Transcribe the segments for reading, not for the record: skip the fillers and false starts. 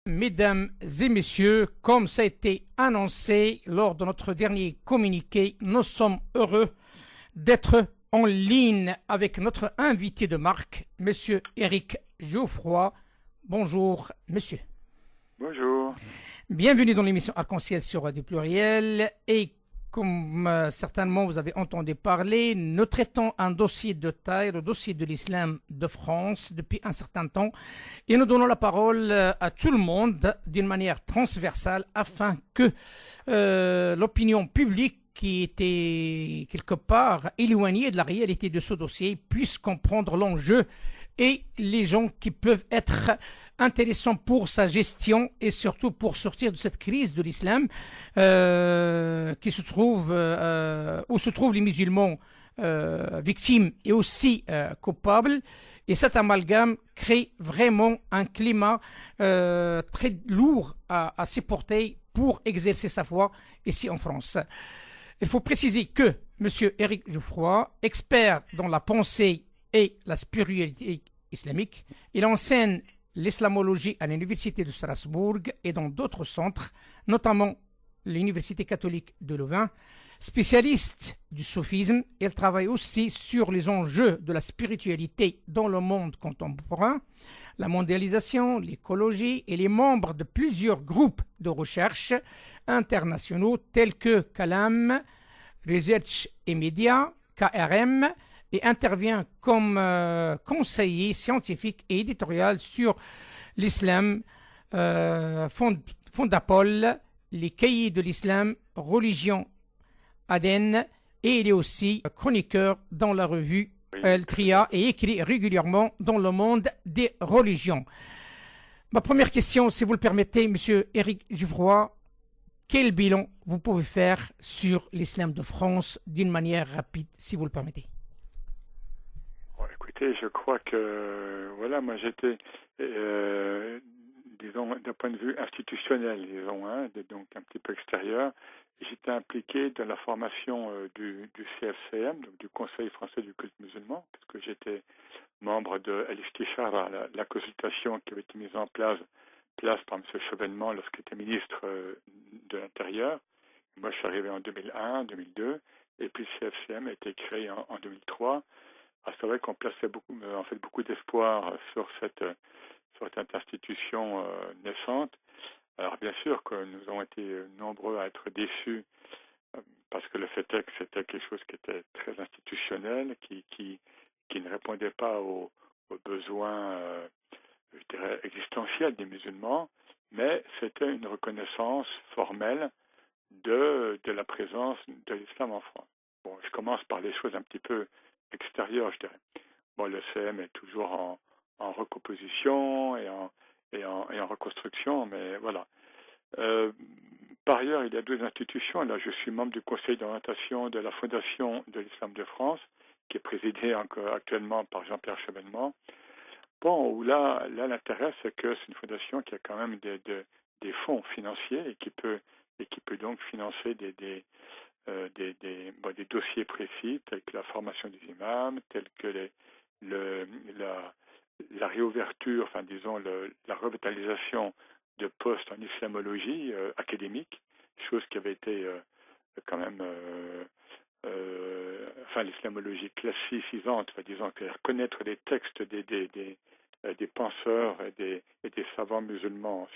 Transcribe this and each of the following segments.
Mesdames et messieurs, comme ça a été annoncé lors de notre dernier communiqué, nous sommes heureux d'être en ligne avec notre invité de marque, Monsieur Éric Geoffroy. Bonjour, monsieur. Bonjour. Bienvenue dans l'émission Arc-en-Ciel sur Radio Pluriel. Et comme certainement vous avez entendu parler, nous traitons un dossier de taille, le dossier de l'islam de France depuis un certain temps. Et nous donnons la parole à tout le monde d'une manière transversale afin que l'opinion publique qui était quelque part éloignée de la réalité de ce dossier puisse comprendre l'enjeu et les gens qui peuvent être intéressants pour sa gestion et surtout pour sortir de cette crise de l'islam qui se trouve où se trouvent les musulmans victimes et aussi coupables. Et cet amalgame crée vraiment un climat très lourd à supporter pour exercer sa foi ici en France. Il faut préciser que M. Éric Geoffroy, expert dans la pensée et la spiritualité islamique, il enseigne l'islamologie à l'Université de Strasbourg et dans d'autres centres, notamment l'Université catholique de Louvain. Spécialiste du soufisme, il travaille aussi sur les enjeux de la spiritualité dans le monde contemporain, la mondialisation, l'écologie et les membres de plusieurs groupes de recherche internationaux tels que Calam, Research et Media, KRM, et intervient comme conseiller scientifique et éditorial sur l'islam, Fondapol, les cahiers de l'islam, religion Aden, et il est aussi chroniqueur dans la revue El Tria et écrit régulièrement dans le monde des religions. Ma première question, si vous le permettez, Monsieur Éric Geoffroy, quel bilan vous pouvez faire sur l'islam de France d'une manière rapide, si vous le permettez? Bon, écoutez, je crois que, voilà, moi j'étais, disons, d'un point de vue institutionnel, disons, donc un petit peu extérieur, j'étais impliqué dans la formation du CFCM, donc du Conseil français du culte musulman, parce que j'étais membre de Al-Istishara, la consultation qui avait été mise en place par M. Chevènement lorsqu'il était ministre de l'Intérieur. Moi, je suis arrivé en 2001, 2002, et puis le CFCM a été créé en 2003. Ah, c'est vrai qu'on plaçait beaucoup d'espoir sur cette institution naissante. Alors bien sûr que nous avons été nombreux à être déçus parce que le fait est que c'était quelque chose qui était très institutionnel, qui ne répondait pas aux besoins, je dirais, existentiels des musulmans, mais c'était une reconnaissance formelle de la présence de l'islam en France. Bon, je commence par les choses un petit peu extérieures, je dirais. Bon, le CM est toujours en recomposition et en reconstruction, mais voilà. Par ailleurs, il y a deux institutions. Là, je suis membre du conseil d'orientation de la Fondation de l'Islam de France, qui est présidée actuellement par Jean-Pierre Chevènement. Bon, où là, l'intérêt, c'est que c'est une fondation qui a quand même des fonds financiers et qui peut donc financer des dossiers précis, tels que la formation des imams, tels que la réouverture, enfin disons la revitalisation de postes en islamologie académique, chose qui avait été quand même, l'islamologie classicisante, enfin, disons que connaître les textes des penseurs et des savants musulmans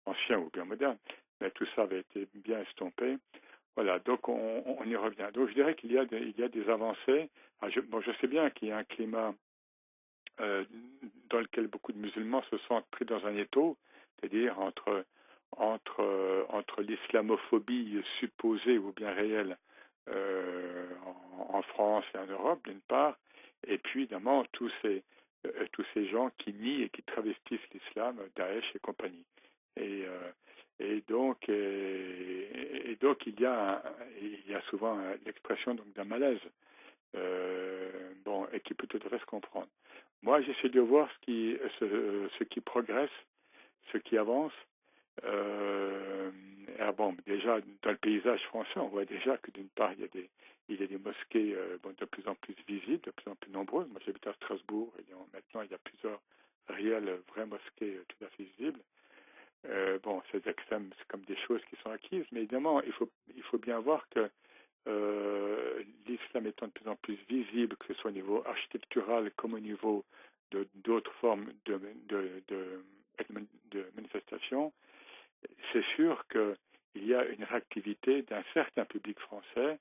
anciens ou bien modernes, mais tout ça avait été bien estompé. Voilà, donc on y revient. Donc je dirais qu'il y a des avancées. Alors, je sais bien qu'il y a un climat dans lequel beaucoup de musulmans se sentent pris dans un étau, c'est-à-dire entre l'islamophobie supposée ou bien réelle en France et en Europe, d'une part, et puis évidemment tous ces gens qui nient et qui travestissent l'islam, Daesh et compagnie. Et donc il y a souvent l'expression donc d'un malaise, et qui peut tout à fait se comprendre. Moi, j'essaie de voir ce qui progresse, ce qui avance. Déjà dans le paysage français, on voit déjà que d'une part il y a des mosquées de plus en plus visibles, de plus en plus nombreuses. Moi, j'habite à Strasbourg et maintenant il y a plusieurs vraies mosquées tout à fait visibles. bon, ces extrêmes, c'est comme des choses qui sont acquises, mais évidemment, il faut bien voir que l'islam étant de plus en plus visible, que ce soit au niveau architectural comme au niveau d'autres formes de manifestation, c'est sûr qu'il y a une réactivité d'un certain public français,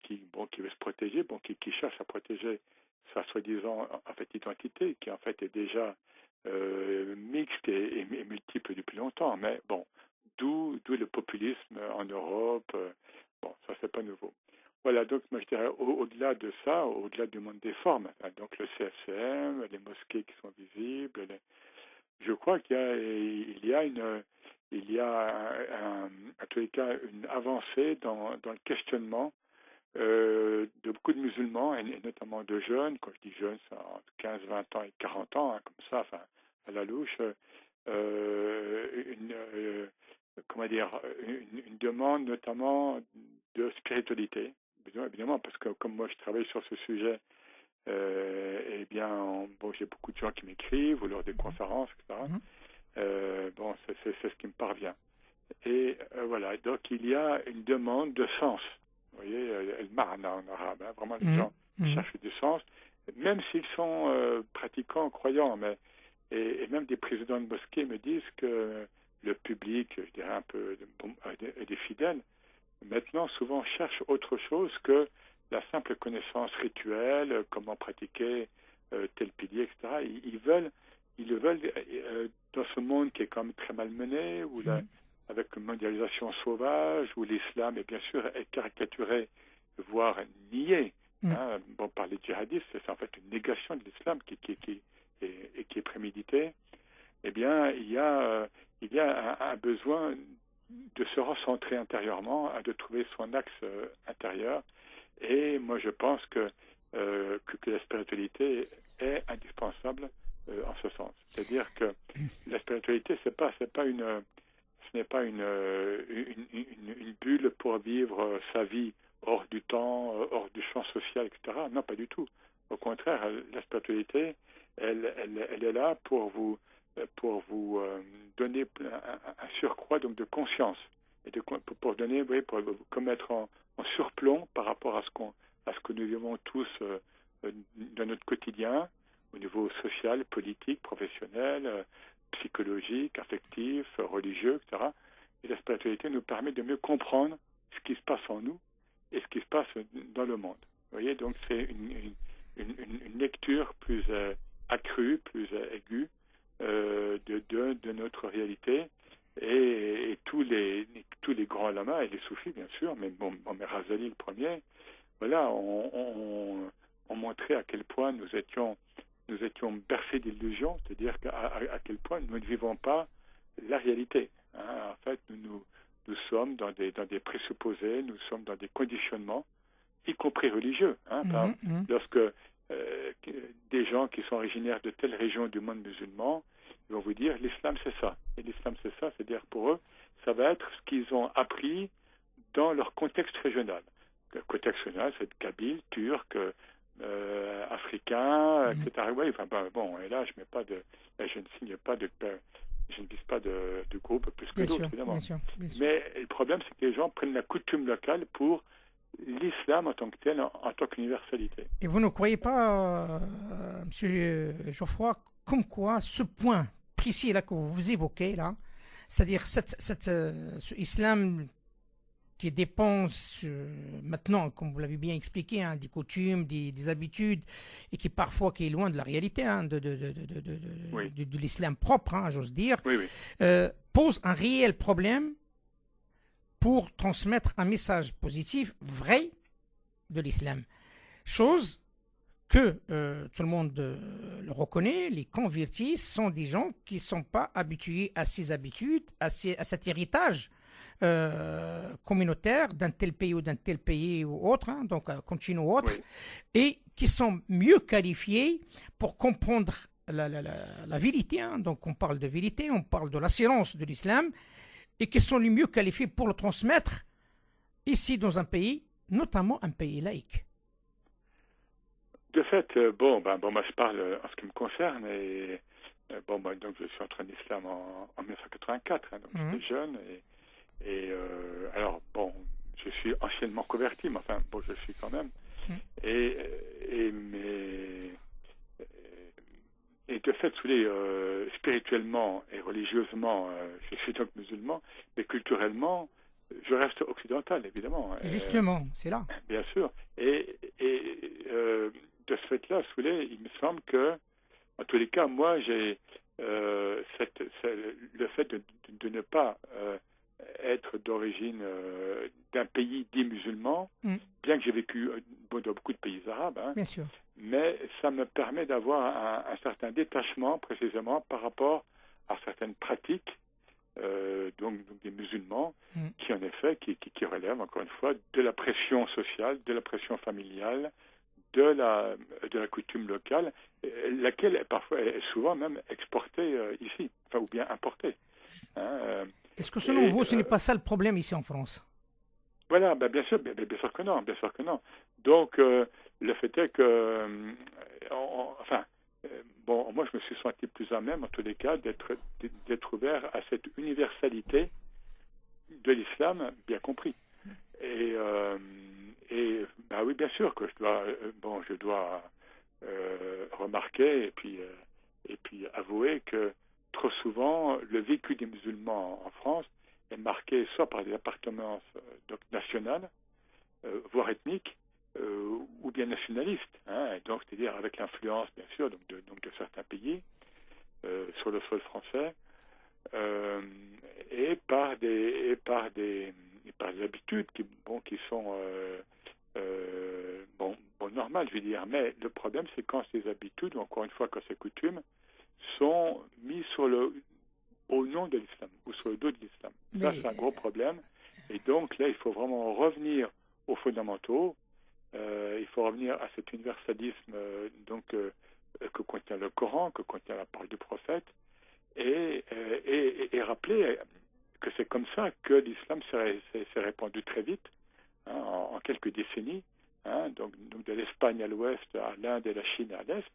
qui veut se protéger, qui cherche à protéger sa soi-disant en fait identité, qui en fait est déjà mixte et multiple depuis longtemps. Mais bon, d'où le populisme en Europe. Ça c'est pas nouveau. Voilà, donc moi je dirais au-delà de ça, au-delà du monde des formes, donc le CFCM, les mosquées qui sont visibles, je crois qu'il y a à tous les cas une avancée dans le questionnement de beaucoup de musulmans et notamment de jeunes. Quand je dis jeunes, c'est entre 15, 20 ans et 40 ans, comme ça, enfin à la louche, une demande notamment de spiritualité, évidemment, parce que comme moi je travaille sur ce sujet, j'ai beaucoup de gens qui m'écrivent ou lors des conférences, etc. C'est ce qui me parvient. Et voilà, donc il y a une demande de sens. Vous voyez, el ma'na en arabe, vraiment les gens cherchent du sens, même s'ils sont pratiquants, croyants, et même des présidents de mosquées me disent que le public, je dirais un peu des fidèles, maintenant souvent cherche autre chose que la simple connaissance rituelle, comment pratiquer tel pilier, etc. Ils le veulent dans ce monde qui est quand même très malmené, avec une mondialisation sauvage, où l'islam est bien sûr est caricaturé, voire nié. Par les djihadistes, c'est en fait une négation de l'islam qui est préméditée. Eh bien, il y a un besoin de se recentrer intérieurement, de trouver son axe intérieur. Et moi, je pense que la spiritualité est indispensable en ce sens. C'est-à-dire que la spiritualité, ce n'est pas une bulle pour vivre sa vie hors du temps, hors du champ social, etc. Non, pas du tout. Au contraire, la spiritualité, elle est là pour vous donner un surcroît donc de conscience et pour donner, pour mettre en surplomb par rapport à ce que nous vivons tous dans notre quotidien, au niveau social, politique, professionnel, psychologique, affectif, religieux, etc. Et la spiritualité nous permet de mieux comprendre ce qui se passe en nous et ce qui se passe dans le monde. Vous voyez, donc c'est une lecture plus accrue, plus aiguë de notre réalité. Et tous les grands lamas et les soufis, bien sûr, mais Razali le premier, voilà, ont montré à quel point nous étions bercés d'illusions, c'est-à-dire à quel point nous ne vivons pas la réalité. En fait, nous sommes dans des présupposés, nous sommes dans des conditionnements, y compris religieux. Lorsque des gens qui sont originaires de telle région du monde musulman, ils vont vous dire l'islam c'est ça. Et l'islam c'est ça, c'est-à-dire pour eux, ça va être ce qu'ils ont appris dans leur contexte régional. Le contexte régional, c'est kabyle, turc, africain, etc. Oui, et là, je ne vise pas de groupe plus que d'autres, évidemment. Bien sûr. Mais le problème, c'est que les gens prennent la coutume locale pour l'islam en tant que tel, en tant qu'universalité. Et vous ne croyez pas, Monsieur Geoffroy, comme quoi ce point précis là que vous évoquez là, c'est-à-dire ce islam qui dépend maintenant, comme vous l'avez bien expliqué, des coutumes, des habitudes, et qui parfois qui est loin de la réalité, de l'islam propre, j'ose dire, pose un réel problème pour transmettre un message positif, vrai, de l'islam. Chose que tout le monde le reconnaît, les convertis sont des gens qui ne sont pas habitués à ces habitudes, à cet héritage communautaire d'un tel pays ou autre, donc continu ou autre, et qui sont mieux qualifiés pour comprendre la vérité. Donc on parle de vérité, on parle de l'assurance de l'islam, et qui sont les mieux qualifiés pour le transmettre ici dans un pays, notamment un pays laïque. De fait, moi je parle en ce qui me concerne, et Donc je suis entré en islam en 1984, hein, donc j'étais jeune. Alors, je suis anciennement converti, mais enfin, je suis quand même. Et de fait, spirituellement et religieusement, je suis donc musulman, mais culturellement, je reste occidental, évidemment. Justement, c'est là. Bien sûr. Et de ce fait-là, il me semble que, en tous les cas, moi, j'ai le fait de ne pas être d'origine d'un pays dit musulman, bien que j'ai vécu dans beaucoup de pays arabes, hein, bien sûr. Mais ça me permet d'avoir un certain détachement, précisément, par rapport à certaines pratiques donc des musulmans, qui en effet, qui relèvent, encore une fois, de la pression sociale, de la pression familiale, de la coutume locale, laquelle est souvent même exportée ici, ou bien importée. Hein, Est-ce que selon vous, ce n'est pas ça le problème ici en France? Voilà, bien sûr que non, bien sûr que non. Donc, le fait est que, moi, je me suis senti plus à même, en tous les cas, d'être ouvert à cette universalité de l'islam, bien compris. Et oui, bien sûr que je dois remarquer et puis avouer que trop souvent, le vécu des musulmans en France est marqué soit par des appartenances nationales, voire ethniques, ou bien nationalistes, hein, donc c'est-à-dire avec l'influence, bien sûr, de certains pays sur le sol français, et par des habitudes qui sont normales, je veux dire. Mais le problème, c'est quand ces habitudes, ou encore une fois, quand ces coutumes, sont mises au nom de l'islam, ou sur le dos de l'islam. Ça, c'est un gros problème. Et donc, là, il faut vraiment revenir aux fondamentaux. Il faut revenir à cet universalisme que contient le Coran, que contient la parole du prophète, et rappeler que c'est comme ça que l'islam s'est répandu très vite, hein, en quelques décennies, hein, donc de l'Espagne à l'ouest, à l'Inde et la Chine à l'est.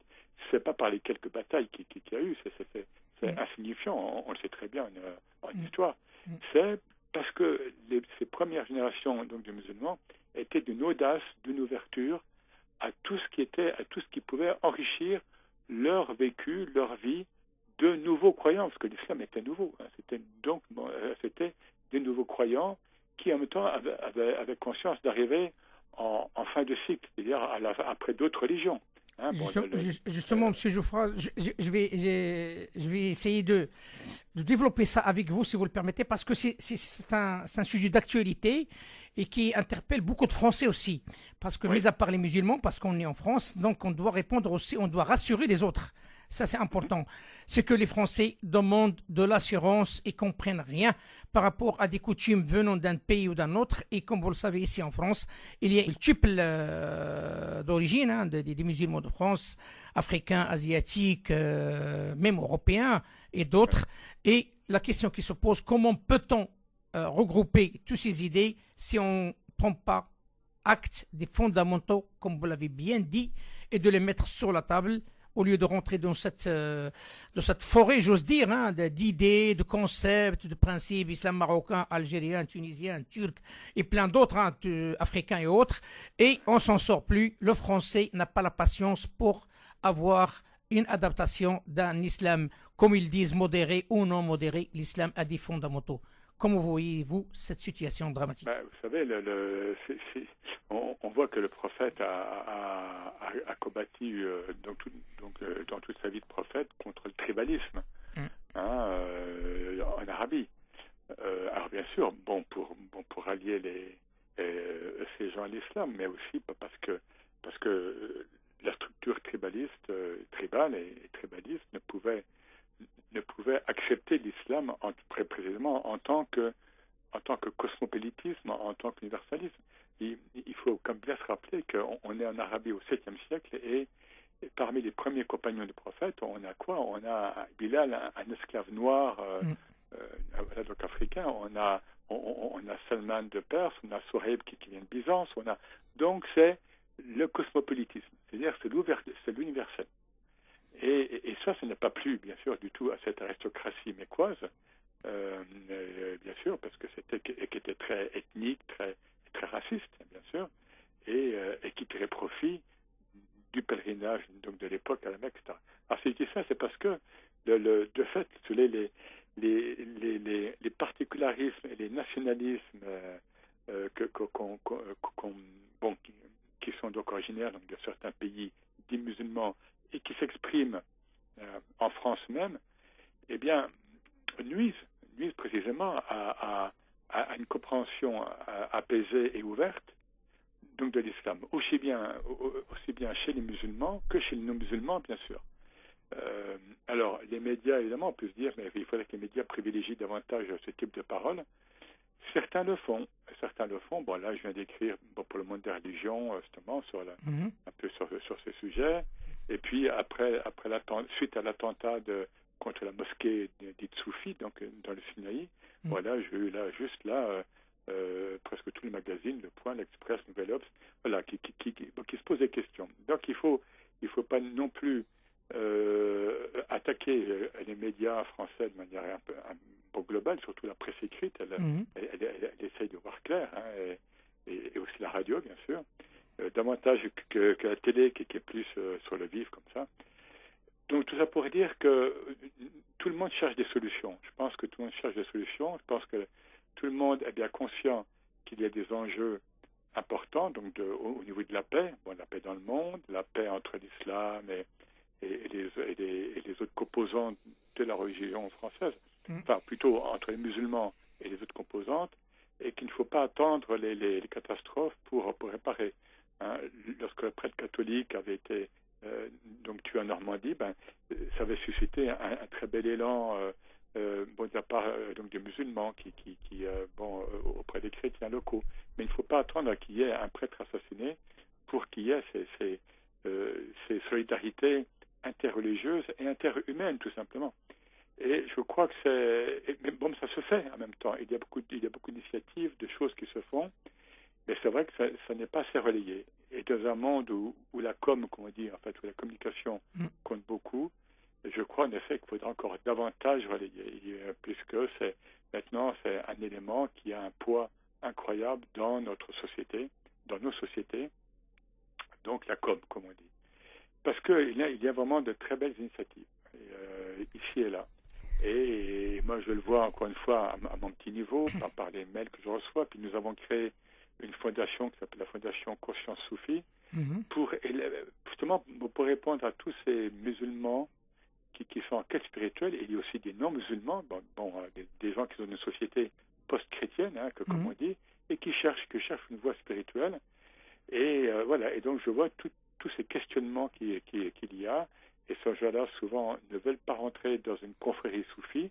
C'est pas par les quelques batailles qu'il y a eu, c'est insignifiant, on le sait très bien en histoire. C'est parce que ces premières générations donc de musulmans étaient d'une audace, d'une ouverture à tout ce qui pouvait enrichir leur vécu, leur vie de nouveaux croyants, parce que l'islam était nouveau. Hein. C'était des nouveaux croyants qui en même temps avaient conscience d'arriver en fin de cycle, c'est-à-dire après d'autres religions. Hein, justement, M. Geoffroy, je vais essayer de développer ça avec vous, si vous le permettez, parce que c'est un sujet d'actualité et qui interpelle beaucoup de Français aussi. Parce que, mis à part les musulmans, parce qu'on est en France, donc on doit répondre aussi, on doit rassurer les autres. Ça, c'est important. C'est que les Français demandent de l'assurance et comprennent rien par rapport à des coutumes venant d'un pays ou d'un autre. Et comme vous le savez, ici en France, il y a multiples d'origine, hein, des musulmans de France, africains, asiatiques, même européens et d'autres. Et la question qui se pose, comment peut-on regrouper toutes ces idées si on ne prend pas acte des fondamentaux, comme vous l'avez bien dit, et de les mettre sur la table au lieu de rentrer dans cette forêt, j'ose dire, hein, d'idées, de concepts, de principes, islam marocain, algérien, tunisien, turc et plein d'autres, hein, africains et autres, et on s'en sort plus. Le français n'a pas la patience pour avoir une adaptation d'un islam, comme ils disent, modéré ou non modéré. L'islam a des fondamentaux. Comment voyez-vous cette situation dramatique? Vous savez, on voit que le prophète a combattu dans toute sa vie de prophète contre le tribalisme, en Arabie. Alors bien sûr, pour allier ces gens à l'islam, mais aussi parce que la structure tribale et tribaliste ne pouvait accepter l'islam très précisément en tant que cosmopolitisme, en tant qu'universalisme. Il faut comme bien se rappeler qu'on est en Arabie au 7e siècle et parmi les premiers compagnons du prophète, on a quoi? On a Bilal, un esclave noir, donc africain. On a Salman de Perse, on a Souhaib qui vient de Byzance. Donc c'est le cosmopolitisme, c'est-à-dire c'est l'universel. Et ça n'est pas plu, bien sûr, du tout à cette aristocratie mécoise, bien sûr, parce que qui était très ethnique, très raciste, bien sûr, et qui tirait profit du pèlerinage donc de l'époque à la Mecque, etc. Alors si je dis ça, c'est parce que de fait, les particularismes et les nationalismes qui sont donc originaires donc, de certains pays dits musulmans et qui s'expriment en France même, eh bien, nuisent précisément à une compréhension apaisée et ouverte donc de l'islam, aussi bien chez les musulmans que chez les non-musulmans, bien sûr. Alors, les médias, évidemment, on peut se dire, mais il faudrait que les médias privilégient davantage ce type de paroles. Certains le font. Bon, là, je viens d'écrire pour le monde des religions, justement, un peu sur ce sujet. Et puis, suite à l'attentat contre la mosquée dite soufie, donc dans le Sinaï, voilà, j'ai eu presque tous les magazines, Le Point, l'Express, Nouvel Obs, voilà, qui se posent des questions. Donc, il faut pas non plus attaquer les médias français de manière un peu globale, surtout la presse écrite. Elle essaye de voir clair, hein, et aussi la radio, bien sûr, davantage que la télé qui est plus sur le vif comme ça. Donc tout ça pour dire que tout le monde cherche des solutions. Je pense que tout le monde cherche des solutions. Je pense que tout le monde est bien conscient qu'il y a des enjeux importants donc au niveau de la paix, la paix dans le monde, la paix entre l'islam et les autres composantes de la religion française, enfin plutôt entre les musulmans et les autres composantes, et qu'il ne faut pas attendre les catastrophes pour réparer. Hein. Lorsque le prêtre catholique avait été donc tué en Normandie, ça avait suscité un très bel élan de la part donc des musulmans auprès des chrétiens locaux. Mais il ne faut pas attendre qu'il y ait un prêtre assassiné pour qu'il y ait ces solidarités interreligieuses et interhumaines, tout simplement. Et je crois que ça se fait en même temps. Il y a beaucoup d'initiatives, de choses qui se font, mais c'est vrai que ça n'est pas assez relayé. Et dans un monde où la com, comme on dit, en fait, où la communication compte beaucoup, je crois en effet qu'il faudra encore davantage relayer, puisque maintenant c'est un élément qui a un poids incroyable dans notre société, dans nos sociétés, donc la com, comme on dit. Parce qu'il y a vraiment de très belles initiatives, ici et là. Et moi, je le vois encore une fois à mon petit niveau, par les mails que je reçois. Puis nous avons créé une fondation qui s'appelle la Fondation Conscience Soufie, pour répondre à tous ces musulmans qui sont en quête spirituelle. Et il y a aussi des non-musulmans, des gens qui sont dans une société post-chrétienne, comme on dit, et qui cherchent une voie spirituelle. Et voilà. Et donc, je vois tous ces questionnements qu'il y a. Et ces gens-là, souvent, ne veulent pas rentrer dans une confrérie soufie,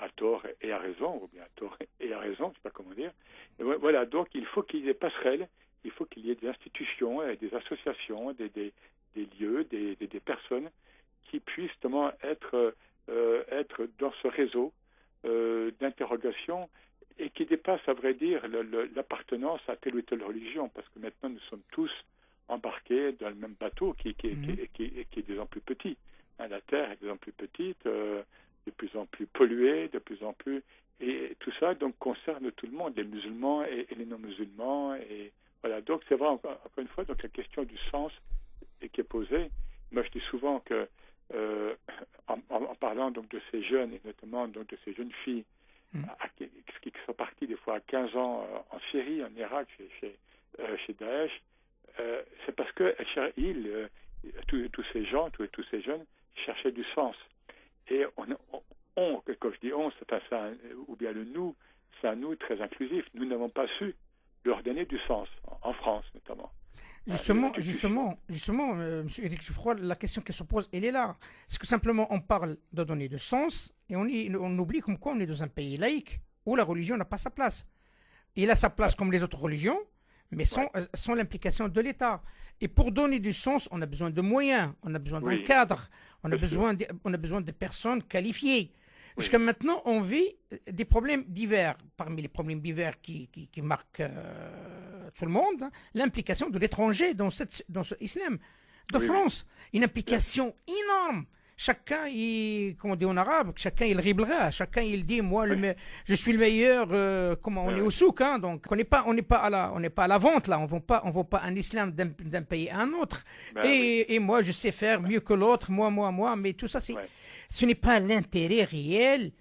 à tort et à raison, ou bien à tort et à raison, je ne sais pas comment dire. Et voilà, donc il faut qu'il y ait des passerelles, il faut qu'il y ait des institutions, des associations, des lieux, des personnes qui puissent justement être dans ce réseau d'interrogation et qui dépassent, à vrai dire, l'appartenance à telle ou telle religion, parce que maintenant nous sommes tous embarqués dans le même bateau qui est de plus en plus petit. La Terre est de plus en plus petite, de plus en plus polluée, de plus en plus... Et tout ça donc concerne tout le monde, les musulmans et les non-musulmans. Et voilà, donc c'est vrai, encore une fois, donc la question du sens qui est posée. Moi, je dis souvent que, en parlant donc de ces jeunes, et notamment donc de ces jeunes filles qui sont parties des fois à 15 ans en Syrie, en Irak, chez Daesh, c'est parce que tous ces gens, tous ces jeunes cherchaient du sens. Et quand je dis on, ou bien le nous, c'est un nous très inclusif. Nous n'avons pas su leur donner du sens, en France notamment. Justement, M. Éric Jouffroy, la question qui se pose, elle est là. C'est que simplement on parle de donner du sens et on oublie comme quoi on est dans un pays laïque où la religion n'a pas sa place. Il a sa place comme les autres religions, mais sans l'implication de l'État. Et pour donner du sens, on a besoin de moyens, on a besoin d'un cadre, on a besoin de personnes qualifiées. Jusqu'à maintenant, on vit des problèmes divers. Parmi les problèmes divers qui marquent tout le monde, l'implication de l'étranger dans ce islam. de France. Une implication énorme. Chacun, comme on dit en arabe, chacun il riblera, chacun il dit moi je suis le meilleur. Comment on est au souk, hein, donc on n'est pas à la vente là, on vend pas un islam d'un pays à un autre. Et moi je sais faire mieux que l'autre, moi, mais tout ça ce n'est pas l'intérêt réel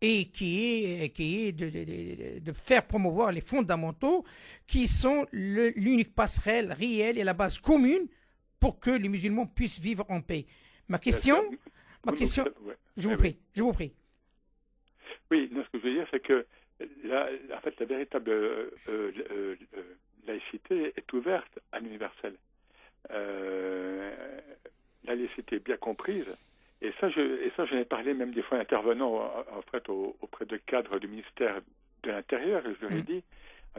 et qui est de faire promouvoir les fondamentaux qui sont l'unique passerelle réelle et la base commune pour que les musulmans puissent vivre en paix. Ma question, je vous prie. Oui, non, ce que je veux dire, c'est que la véritable laïcité est ouverte à l'universel. La laïcité bien comprise, et ça, j'en ai parlé même des fois en intervenant en fait auprès de cadres du ministère de l'Intérieur, et je leur ai dit,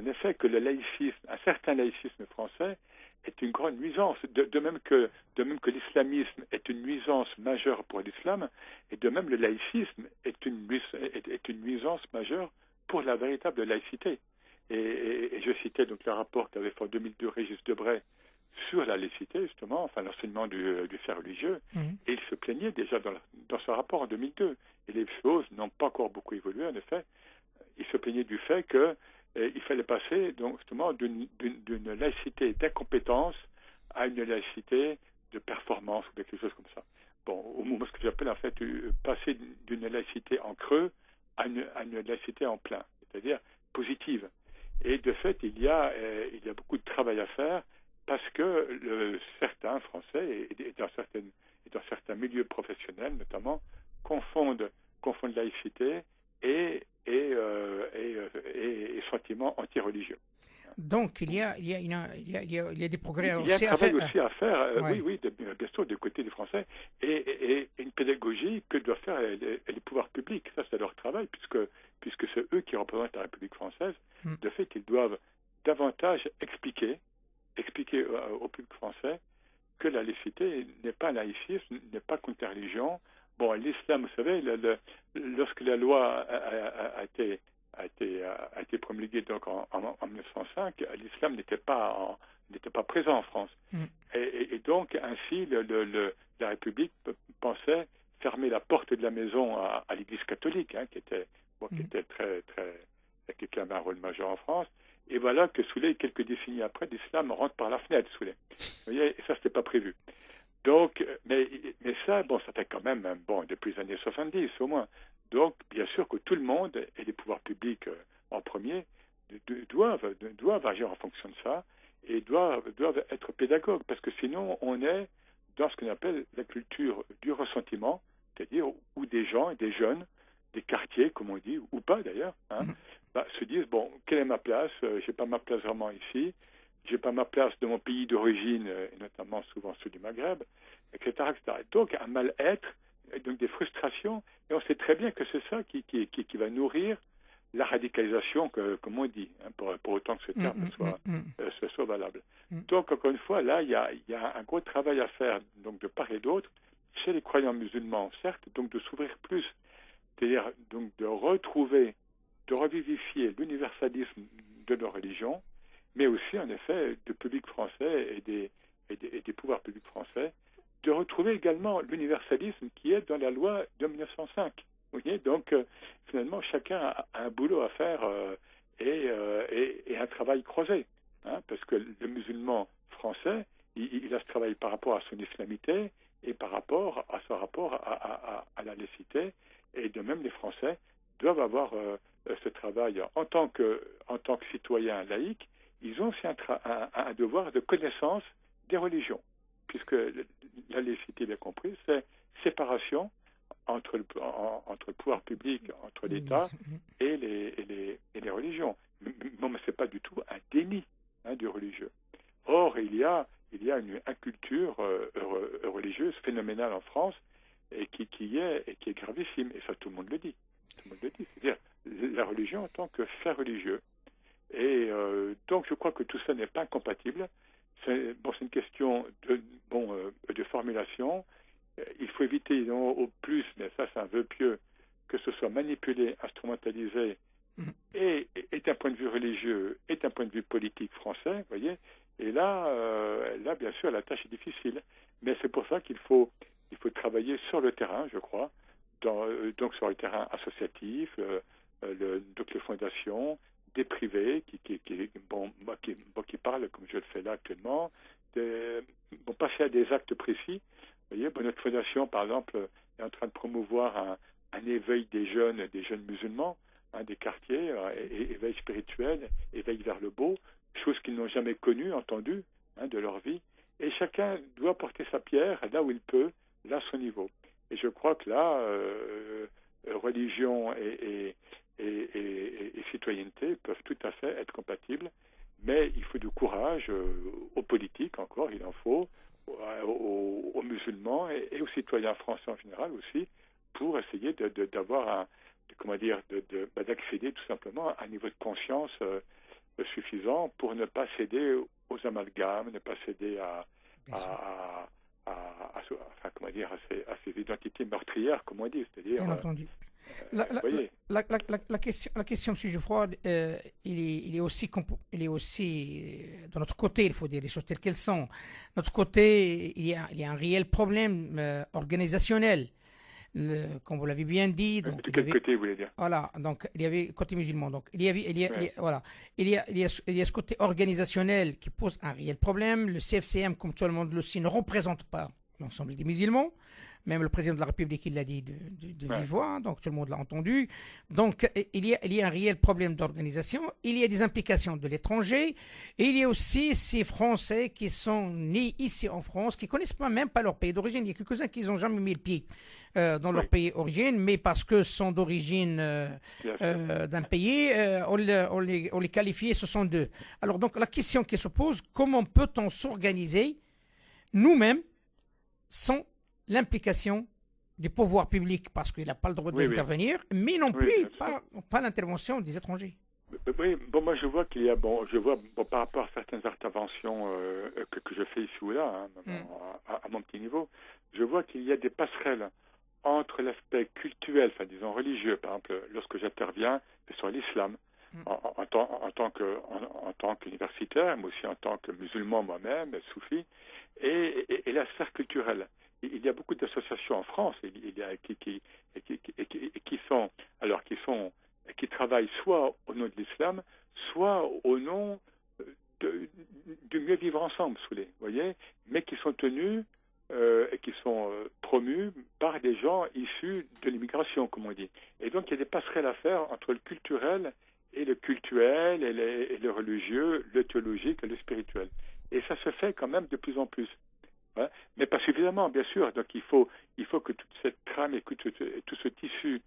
en effet, que le laïcisme, un certain laïcisme français, est une grande nuisance, de même que l'islamisme est une nuisance majeure pour l'islam, et de même le laïcisme est une nuisance majeure pour la véritable laïcité. Et je citais donc le rapport qu'avait fait en 2002 Régis Debray sur la laïcité, justement, enfin l'enseignement du fait religieux, et il se plaignait déjà dans ce rapport en 2002. Et les choses n'ont pas encore beaucoup évolué, en effet. Il se plaignait du fait que il fallait passer donc justement d'une laïcité d'incompétence à une laïcité de performance ou quelque chose comme ça. Bon, ce que j'appelle en fait passer d'une laïcité en creux à une laïcité en plein, c'est-à-dire positive. Et de fait, il y a beaucoup de travail à faire parce que certains Français et dans certains milieux professionnels notamment confondent laïcité et sentiments anti-religieux. Donc il y a des progrès aussi à faire. Il y a un travail aussi à faire, oui, bien sûr, du côté des Français, et une pédagogie que doivent faire les pouvoirs publics. Ça, c'est leur travail, puisque c'est eux qui représentent la République française. De fait, ils doivent davantage expliquer au public français que la laïcité n'est pas un laïcisme, n'est pas contre la religion. Bon, l'islam, vous savez, lorsque la loi a été promulguée donc en 1905, l'islam n'était pas présent en France. Et donc, ainsi, la République pensait fermer la porte de la maison à l'Église catholique, hein, qui était qui avait un rôle majeur en France. Et voilà que quelques décennies après, l'islam rentre par la fenêtre, Vous voyez, et ça, c'était pas prévu. Donc, mais ça, ça fait quand même, depuis les années 70 au moins. Donc, bien sûr que tout le monde, et les pouvoirs publics en premier, doivent agir en fonction de ça et doivent être pédagogues, parce que sinon, on est dans ce qu'on appelle la culture du ressentiment, c'est-à-dire où des gens, des jeunes, des quartiers, comme on dit, ou pas d'ailleurs, se disent, quelle est ma place? J'ai pas ma place vraiment ici. J'ai pas ma place de mon pays d'origine, et notamment souvent ceux du Maghreb, etc., etc. Donc un mal-être, donc des frustrations, et on sait très bien que c'est ça qui va nourrir la radicalisation, comme on dit, hein, pour autant que ce terme soit valable. Donc encore une fois, là, il y a un gros travail à faire, donc de part et d'autre, chez les croyants musulmans, certes, donc de s'ouvrir plus, c'est-à-dire donc de revivifier l'universalisme de leur religion, mais aussi, en effet, du public français et des pouvoirs publics français, de retrouver également l'universalisme qui est dans la loi de 1905. Vous voyez, donc, finalement, chacun a un boulot à faire et un travail croisé. Hein, parce que le musulman français, il a ce travail par rapport à son islamité et par rapport à son rapport à la laïcité. Et de même, les Français doivent avoir ce travail en tant que citoyens laïcs. Ils ont aussi un devoir de connaissance des religions, puisque la laïcité, bien compris, c'est séparation entre le pouvoir public, entre l'État et les religions. Mais ce n'est pas du tout un déni du religieux. Or, il y a une inculture religieuse phénoménale en France et qui est gravissime. Et ça, tout le monde le dit. C'est-à-dire la religion en tant que fait religieux. Et donc, je crois que tout ça n'est pas incompatible. C'est une question de formulation. Il faut éviter au plus, mais ça c'est un vœu pieux, que ce soit manipulé, instrumentalisé, et d'un point de vue religieux, et d'un point de vue politique français, vous voyez. Et là, bien sûr, la tâche est difficile. Mais c'est pour ça qu'il faut travailler sur le terrain, je crois, donc sur le terrain associatif, donc les fondations, des privés qui parlent, comme je le fais là actuellement, passer à des actes précis. Vous voyez, notre fondation, par exemple, est en train de promouvoir un éveil des jeunes musulmans, des quartiers, éveil spirituel, éveil vers le beau, chose qu'ils n'ont jamais connue, entendue, de leur vie. Et chacun doit porter sa pierre là où il peut, là à son niveau. Et je crois que là, religion et citoyenneté peuvent tout à fait être compatibles, mais il faut du courage aux politiques, encore, il en faut, aux musulmans et aux citoyens français en général aussi, pour essayer d'avoir d'accéder tout simplement à un niveau de conscience suffisant pour ne pas céder aux amalgames, ne pas céder à ces identités meurtrières, comme on dit, c'est-à-dire. Bien entendu. La question, M. Geoffroy, il est aussi de notre côté, il faut dire les choses telles qu'elles sont. De notre côté, il y a un réel problème organisationnel. Comme vous l'avez bien dit. Donc, de quel côté vous voulez dire? Voilà, donc il y avait côté musulman. Donc il y a ce côté organisationnel qui pose un réel problème. Le CFCM, comme tout le monde le sait, ne représente pas l'ensemble des musulmans. Même le président de la République, il l'a dit de vive voix, donc tout le monde l'a entendu. Donc, il y a un réel problème d'organisation. Il y a des implications de l'étranger. Et il y a aussi ces Français qui sont nés ici en France, qui ne connaissent même pas leur pays d'origine. Il y a quelques-uns qui n'ont jamais mis le pied dans leur pays d'origine, mais parce que sont d'origine d'un pays, on les qualifie, ce sont d'eux. Alors, donc, la question qui se pose, comment peut-on s'organiser nous-mêmes sans l'implication du pouvoir public, parce qu'il n'a pas le droit d'intervenir, mais non plus pas l'intervention des étrangers. Oui, moi je vois qu'il y a, par rapport à certaines interventions que je fais ici ou là, à mon petit niveau, je vois qu'il y a des passerelles entre l'aspect cultuel, disons religieux, par exemple, lorsque j'interviens sur l'islam, en tant qu'universitaire, mais aussi en tant que musulman moi-même, soufi, et la sphère culturelle. Il y a beaucoup d'associations en France qui travaillent soit au nom de l'islam, soit au nom du mieux vivre ensemble, voyez, mais qui sont tenus et qui sont promus par des gens issus de l'immigration, comme on dit. Et donc il y a des passerelles à faire entre le culturel et le cultuel, et le religieux, le théologique et le spirituel. Et ça se fait quand même de plus en plus. Mais pas suffisamment, bien sûr. Donc il faut que toute cette trame et que tout ce tissu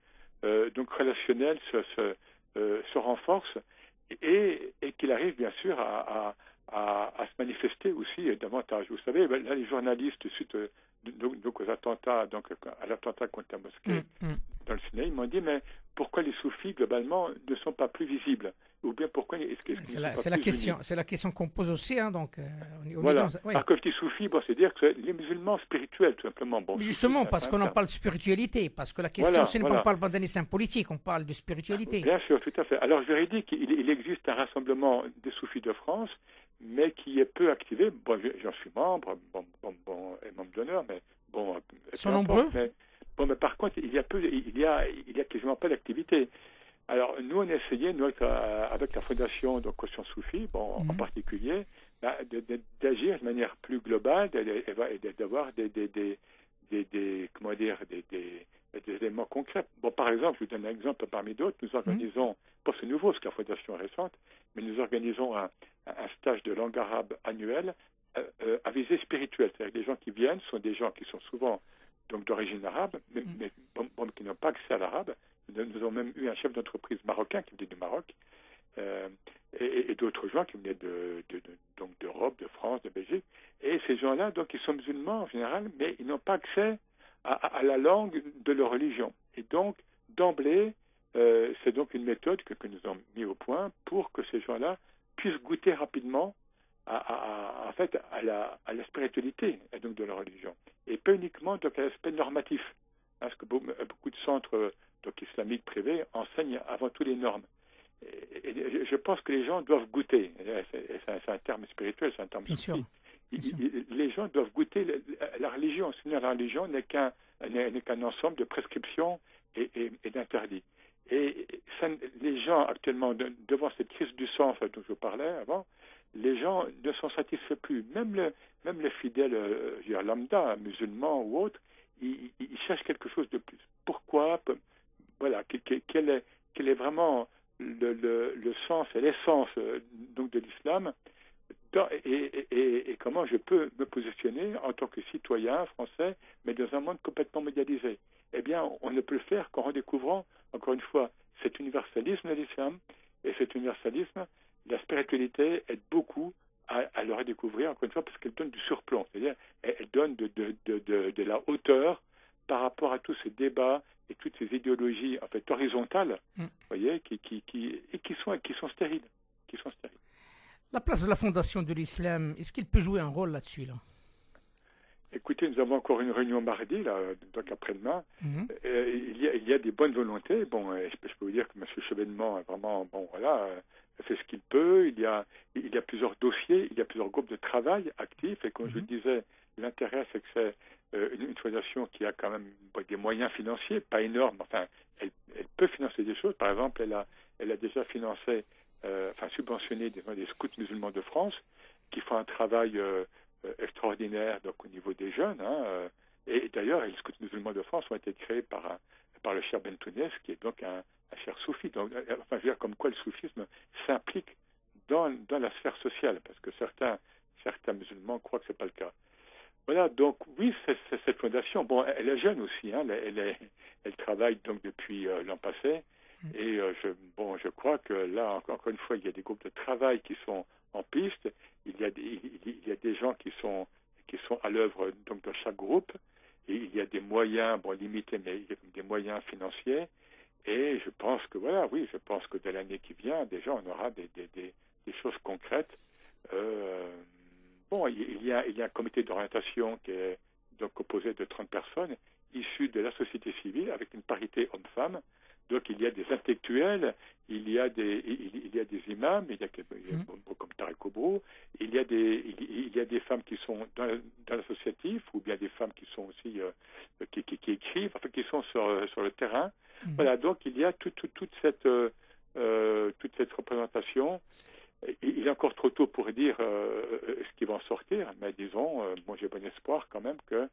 donc relationnel se renforce et qu'il arrive bien sûr à se manifester aussi davantage. Vous savez, là les journalistes suite donc aux attentats, donc à l'attentat contre la mosquée dans le Sinaï, ils m'ont dit mais pourquoi les soufis globalement ne sont pas plus visibles? Ou bien pourquoi c'est la question qu'on pose aussi, donc voilà. Alors que je dis soufi, c'est dire que les musulmans spirituels tout simplement. Justement, parce qu'on en parle de spiritualité, parce que la question, on ne parle pas d'un islam politique, on parle de spiritualité. Bien sûr, tout à fait. Alors je leur ai dit qu'il existe un rassemblement des soufis de France, mais qui est peu activé. J'en suis membre, et membre d'honneur, mais ils sont nombreux. Mais par contre, il y a quasiment pas d'activité. Alors, nous, on a essayé, avec la fondation donc Caution Soufi, en particulier, d'agir de manière plus globale et d'avoir des éléments concrets. Par exemple, je vous donne un exemple parmi d'autres. Nous organisons, c'est nouveau, parce que la fondation est récente, mais nous organisons un stage de langue arabe annuel à visée spirituelle. C'est-à-dire que les gens qui viennent sont des gens qui sont souvent donc d'origine arabe, mais qui n'ont pas accès à l'arabe. Nous avons même eu un chef d'entreprise marocain qui venait du Maroc et d'autres gens qui venaient donc d'Europe, de France, de Belgique. Et ces gens-là, donc, ils sont musulmans en général, mais ils n'ont pas accès à la langue de leur religion. Et donc, d'emblée, c'est donc une méthode que nous avons mis au point pour que ces gens-là puissent goûter rapidement à la spiritualité donc de leur religion. Et pas uniquement donc, à l'aspect normatif. Parce que beaucoup de centres donc islamiques privés enseignent avant tout les normes. je pense que les gens doivent goûter. C'est un terme spirituel, c'est un terme soufi. Les gens doivent goûter la religion. Sinon, la religion n'est qu'un ensemble de prescriptions et d'interdits. Et ça, les gens, actuellement, devant cette crise du sens dont je parlais avant, les gens ne s'en satisfont plus. Même les fidèles, lambda, musulmans ou autres, ils cherchent quelque chose de plus. Pourquoi? Voilà, quel est vraiment le sens et l'essence donc de l'islam, et comment je peux me positionner en tant que citoyen français, mais dans un monde complètement mondialisé. Eh bien, on ne peut le faire qu'en redécouvrant, encore une fois, cet universalisme de l'islam, et cet universalisme, la spiritualité aide beaucoup à le redécouvrir, encore une fois, parce qu'elle donne du surplomb, c'est-à-dire elle donne de la hauteur par rapport à tous ces débats et toutes ces idéologies en fait horizontales, voyez, qui sont stériles, La place de la fondation de l'islam, est-ce qu'il peut jouer un rôle là-dessus là? Écoutez, nous avons encore une réunion mardi, là, donc après-demain. Il y a des bonnes volontés. Bon, je peux vous dire que M. Chevènement est vraiment, fait ce qu'il peut. Il y a plusieurs dossiers, il y a plusieurs groupes de travail actifs. Et comme je le disais, l'intérêt, c'est que c'est une fondation qui a quand même des moyens financiers, pas énormes. Enfin, elle peut financer des choses. Par exemple, elle a déjà financé, subventionné des scouts musulmans de France qui font un travail extraordinaire donc au niveau des jeunes. Et d'ailleurs, les scouts musulmans de France ont été créés par le Cheikh Bentounès, qui est donc un cheikh soufi. Donc, je veux dire, comme quoi le soufisme s'implique dans la sphère sociale, parce que certains musulmans croient que c'est pas le cas. Voilà, donc oui, c'est cette fondation. Bon, elle est jeune aussi, elle travaille donc depuis l'an passé, et je crois que là, encore une fois, il y a des groupes de travail qui sont en piste. Il y a des gens qui sont à l'œuvre donc dans chaque groupe, et il y a des moyens, limités, mais il y a des moyens financiers. Et je pense que dès l'année qui vient, déjà, on aura des choses concrètes. Il y a un comité d'orientation qui est donc composé de 30 personnes issues de la société civile avec une parité homme-femme. Donc il y a des intellectuels, il y a des imams, il y a comme Tarek Kobrou, il y a des femmes qui sont dans l'associatif, ou bien des femmes qui sont aussi qui écrivent, enfin qui sont sur le terrain. Voilà, donc il y a toute cette représentation. Il est encore trop tôt pour dire ce qui va en sortir, mais disons, moi j'ai bon espoir quand même que.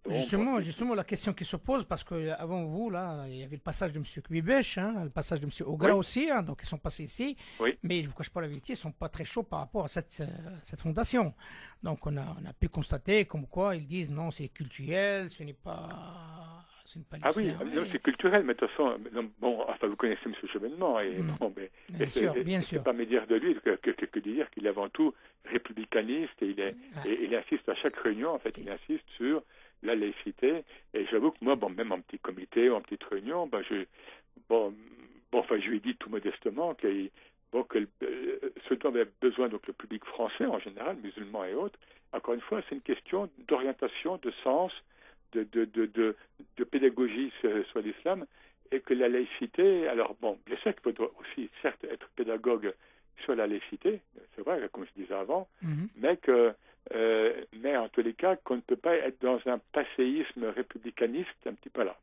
Justement, la question qui se pose, parce qu'avant vous, là, il y avait le passage de M. Kuibesh, le passage de M. Ogra aussi, donc ils sont passés ici, mais je ne vous cache pas la vérité, ils ne sont pas très chauds par rapport à cette fondation. Donc on a pu constater comme quoi ils disent non, c'est culturel, ce n'est pas l'islam. Ah oui, non, c'est culturel, mais de toute façon, vous connaissez M. Chevènement, bien sûr. C'est pas me dire de lui que de dire qu'il est avant tout républicaniste, et il insiste à chaque réunion, en fait, il insiste sur la laïcité, et j'avoue que moi, même en petit comité ou en petite réunion, je lui ai dit tout modestement que ce dont avait besoin donc le public français en général, musulmans et autres, encore une fois, c'est une question d'orientation, de sens, de pédagogie sur l'islam, et que la laïcité, alors bien sûr qu'il faudra aussi certes être pédagogue sur la laïcité, c'est vrai, comme je disais avant, mais en tous les cas, qu'on ne peut pas être dans un passéisme républicaniste un petit peu là.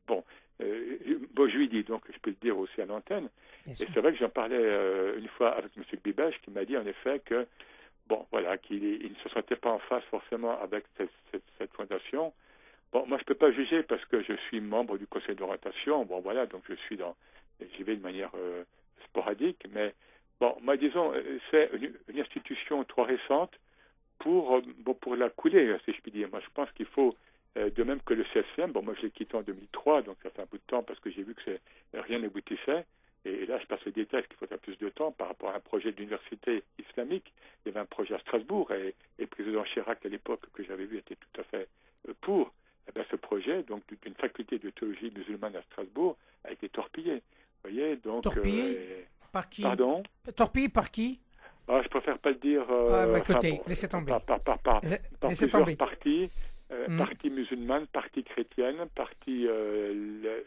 Je lui dis, donc je peux le dire aussi à l'antenne, et c'est vrai que j'en parlais une fois avec M. Bibache, qui m'a dit en effet que, qu'il ne se sentait pas en face forcément avec cette fondation. Moi je ne peux pas juger parce que je suis membre du conseil d'orientation, donc j'y vais de manière sporadique, mais moi disons, c'est une institution trop récente pour la couler, si je puis dire. Moi, je pense qu'il faut, de même que le CFCM, moi je l'ai quitté en 2003, donc ça fait un bout de temps parce que j'ai vu que rien n'aboutissait. Et là, je passe le détail, qu'il faudra plus de temps par rapport à un projet d'université islamique. Il y avait un projet à Strasbourg, et le président Chirac, à l'époque, que j'avais vu, était tout à fait pour. Ce projet, donc d'une faculté de théologie musulmane à Strasbourg, a été torpillé. Vous voyez, donc. Torpillé par qui? Pardon? Torpillé par qui? Je préfère pas le dire. Écoutez, laissez tomber. Par plusieurs parties, partie musulmane, partie chrétienne, partie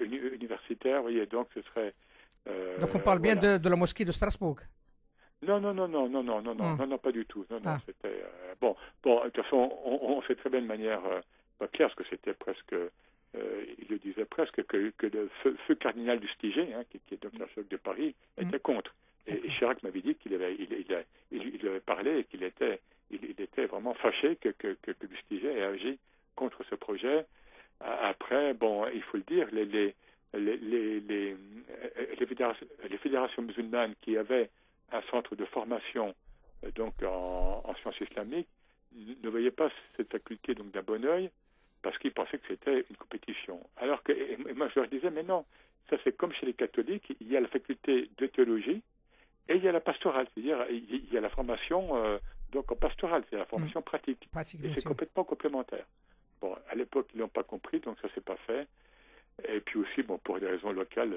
universitaire. Vous voyez, donc ce serait Donc on parle bien Voilà. de la mosquée de Strasbourg. Non, non, non, non, non, non, non, non, Ah. non, non, pas du tout. Non, non, Ah. c'était bon, bon. De toute façon, on sait très bien de manière pas claire, parce que c'était presque, il le disait presque que le feu cardinal du Stiget, hein, qui est donc l'archevêque de Paris, était contre. Et D'accord. Chirac m'avait dit il avait parlé et qu'il était, il était vraiment fâché que Lustiger ait agi contre ce projet. Après, bon, il faut le dire, les fédérations musulmanes qui avaient un centre de formation donc en sciences islamiques ne voyaient pas cette faculté donc d'un bon œil parce qu'ils pensaient que c'était une compétition. Alors que et moi je leur disais mais non, ça c'est comme chez les catholiques, il y a la faculté de théologie et il y a la pastorale, c'est-à-dire il y a la formation donc en pastorale, c'est la formation pratique et c'est complètement complémentaire. Bon, à l'époque ils n'ont pas compris donc ça s'est pas fait. Et puis aussi bon pour des raisons locales,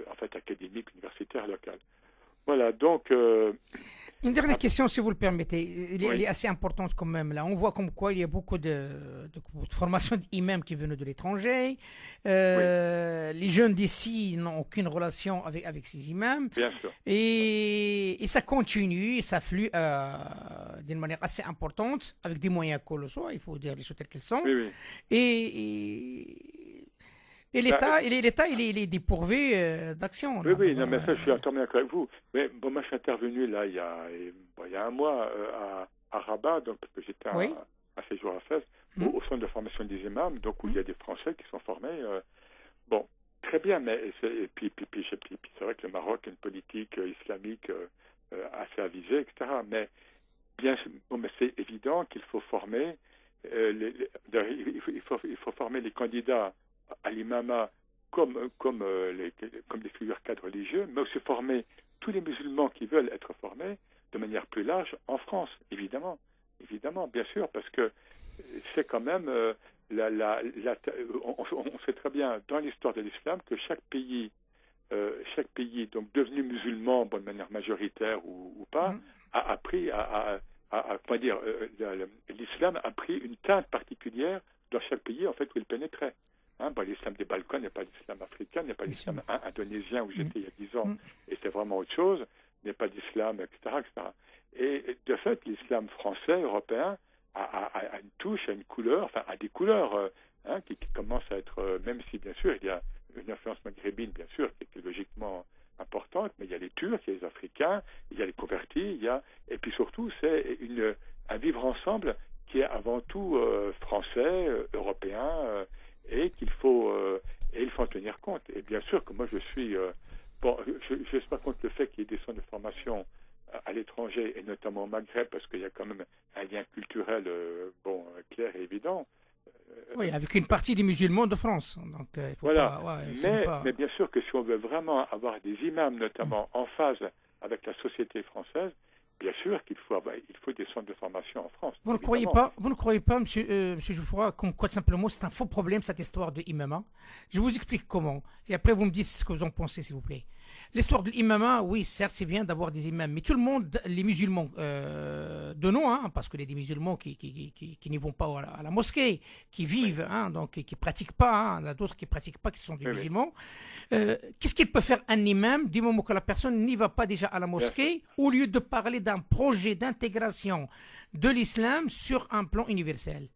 en fait académiques, universitaires locales. Voilà, donc Une dernière question, si vous le permettez. Elle oui. est assez importante quand même. Là, on voit comme quoi il y a beaucoup de formations d'imams qui viennent de l'étranger. Oui, Les jeunes d'ici n'ont aucune relation avec ces imams. bien sûr. Et ça continue, ça flue d'une manière assez importante, avec des moyens colossaux, il faut dire les choses telles qu'elles sont. Oui, oui. Et Bah, l'État, il est dépourvu d'action. oui, Là, oui, non, mais ça, je suis entièrement d'accord avec vous. Mais bon, moi, je suis intervenu là il y a un mois à Rabat, donc parce que j'étais oui. à séjour à Fès, au centre de formation des imams, donc où il y a des Français qui sont formés. Bon, très bien, mais puis c'est vrai que le Maroc a une politique islamique assez avisée, etc. Mais bien, bon, mais c'est évident qu'il faut former, il faut former les candidats à l'imama comme des figures cadres religieux, mais aussi former tous les musulmans qui veulent être formés de manière plus large en France, évidemment. Évidemment, bien sûr, parce que c'est quand même, on sait très bien dans l'histoire de l'islam que chaque pays donc devenu musulman, bon, de manière majoritaire ou pas, a appris comment dire, l'islam a pris une teinte particulière dans chaque pays en fait où il pénétrait. Hein, bon, l'islam des Balkans n'est pas l'islam africain, n'est pas l'islam indonésien où j'étais il y a 10 ans, et c'est vraiment autre chose, n'est pas d'islam, etc., etc. Et de fait, l'islam français, européen, a une touche, a une couleur, enfin, a des couleurs qui commencent à être, même si bien sûr il y a une influence maghrébine, bien sûr, qui est logiquement importante, mais il y a les Turcs, il y a les Africains, il y a les convertis, et puis surtout, c'est un vivre ensemble qui est avant tout français, européen, et qu'il faut, et il faut en tenir compte. Et bien sûr que moi, je suis, bon, je ne suis pas contre le fait qu'il y ait des centres de formation à l'étranger, et notamment au Maghreb, parce qu'il y a quand même un lien culturel, clair et évident. Oui, avec une partie des musulmans de France. Donc, il faut Voilà. pas. Ouais, Mais bien sûr que si on veut vraiment avoir des imams, notamment en phase avec la société française, bien sûr qu'il faut il faut des centres de formation en France. Vous Évidemment. ne croyez pas, monsieur Jouffroy, comme quoi simplement c'est un faux problème cette histoire de imama. Je vous explique comment. Et après, vous me dites ce que vous en pensez, s'il vous plaît. L'histoire de l'imama, oui, certes, c'est bien d'avoir des imams, mais tout le monde, les musulmans de nom, hein, parce qu'il y a des musulmans qui n'y vont pas à la mosquée, qui vivent, hein, donc qui pratiquent pas, hein, il y en a d'autres qui pratiquent pas, qui sont des musulmans. Qu'est-ce qu'il peut faire un imam du moment que la personne n'y va pas déjà à la mosquée, au lieu de parler d'un projet d'intégration de l'islam sur un plan universel?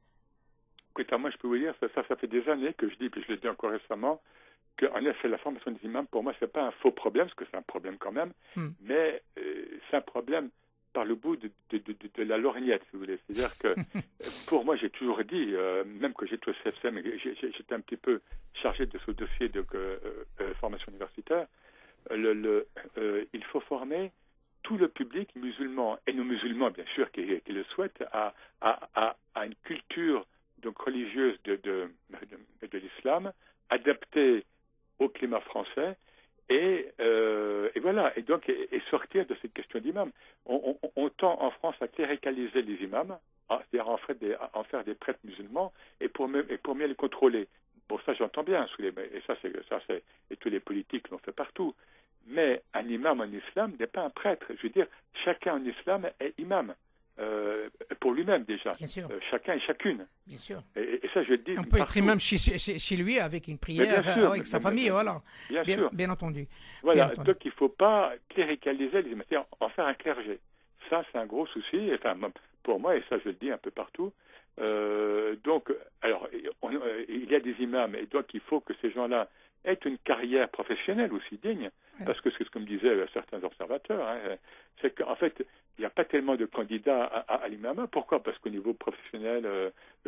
Écoutez, moi je peux vous dire, ça fait des années que je dis, puis je l'ai dit encore récemment, qu'en effet, la formation des imams, pour moi, c'est pas un faux problème, parce que c'est un problème quand même, mais c'est un problème par le bout de la lorgnette, si vous voulez. C'est-à-dire que, pour moi, j'ai toujours dit, même que j'étais au CFCM, j'étais un petit peu chargé de ce dossier de formation universitaire, il faut former tout le public musulman, et nos musulmans, bien sûr, qui le souhaitent, à une culture donc religieuse de l'islam, adaptée au climat français, et voilà, et donc et sortir de cette question d'imam. On tend en France à cléricaliser les imams, c'est-à-dire en faire des prêtres musulmans, et pour mieux les contrôler. Bon, ça j'entends bien, et tous les politiques l'ont fait partout. Mais un imam en islam n'est pas un prêtre. Je veux dire, chacun en islam est imam. pour lui-même déjà. Bien sûr. Chacun et chacune. Bien sûr. Et ça, je le dis. On peut partout. être même chez lui avec une prière, avec sa famille, voilà. Bien sûr. Bien entendu. Voilà, Bien entendu. donc il ne faut pas cléricaliser les c'est-à-dire en faire un clergé. Ça, c'est un gros souci, enfin, pour moi, et ça, je le dis un peu partout. Donc, alors, il y a des imams, et donc il faut que ces gens-là aient une carrière professionnelle aussi digne, parce que c'est ce que me disaient certains observateurs, hein, c'est qu'en fait, il n'y a pas tellement de candidats à l'imama. Pourquoi? Parce qu'au niveau professionnel,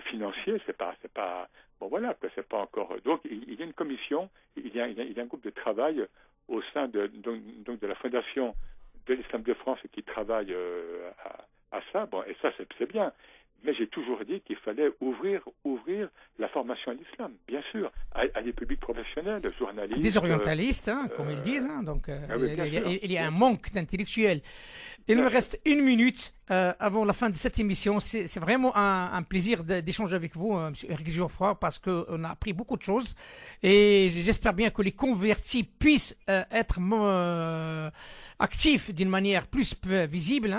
financier, c'est pas, bon voilà, c'est pas encore. Donc, il y a une commission, il y a un groupe de travail au sein de la Fondation de l'Islam de France qui travaille à ça. Bon, et ça, c'est bien. Mais j'ai toujours dit qu'il fallait ouvrir la formation à l'islam, bien sûr, à des publics professionnels, journalistes. Des orientalistes, comme ils disent. Donc, oui, il y a un manque d'intellectuels. Il me reste 1 minute avant la fin de cette émission. C'est vraiment un plaisir d'échanger avec vous, M. Éric Geoffroy, parce qu'on a appris beaucoup de choses. Et j'espère bien que les convertis puissent être actifs d'une manière plus visible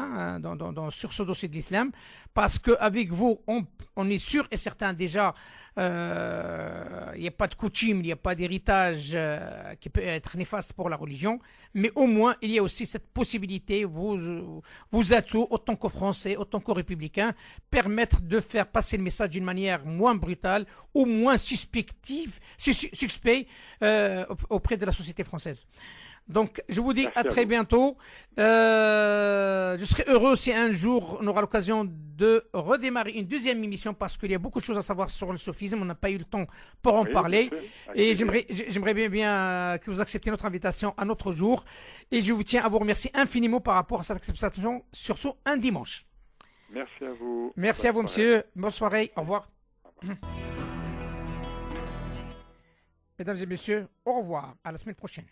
sur ce dossier de l'islam. Parce qu'avec vous, on est sûr et certain déjà, il n'y a pas de coutume, il n'y a pas d'héritage qui peut être néfaste pour la religion, mais au moins il y a aussi cette possibilité, vous atouts, autant que Français, autant que républicains, permettre de faire passer le message d'une manière moins brutale ou moins suspect auprès de la société française. Donc, je vous dis à très bientôt. Je serai heureux si un jour on aura l'occasion de redémarrer une deuxième émission parce qu'il y a beaucoup de choses à savoir sur le soufisme. On n'a pas eu le temps pour en parler. Et j'aimerais bien que vous acceptiez notre invitation à notre jour. Et je vous tiens à vous remercier infiniment par rapport à cette acceptation, surtout un dimanche. Merci à vous. Merci à vous, monsieur. Bonne soirée. Au revoir. Mesdames et messieurs, au revoir. À la semaine prochaine.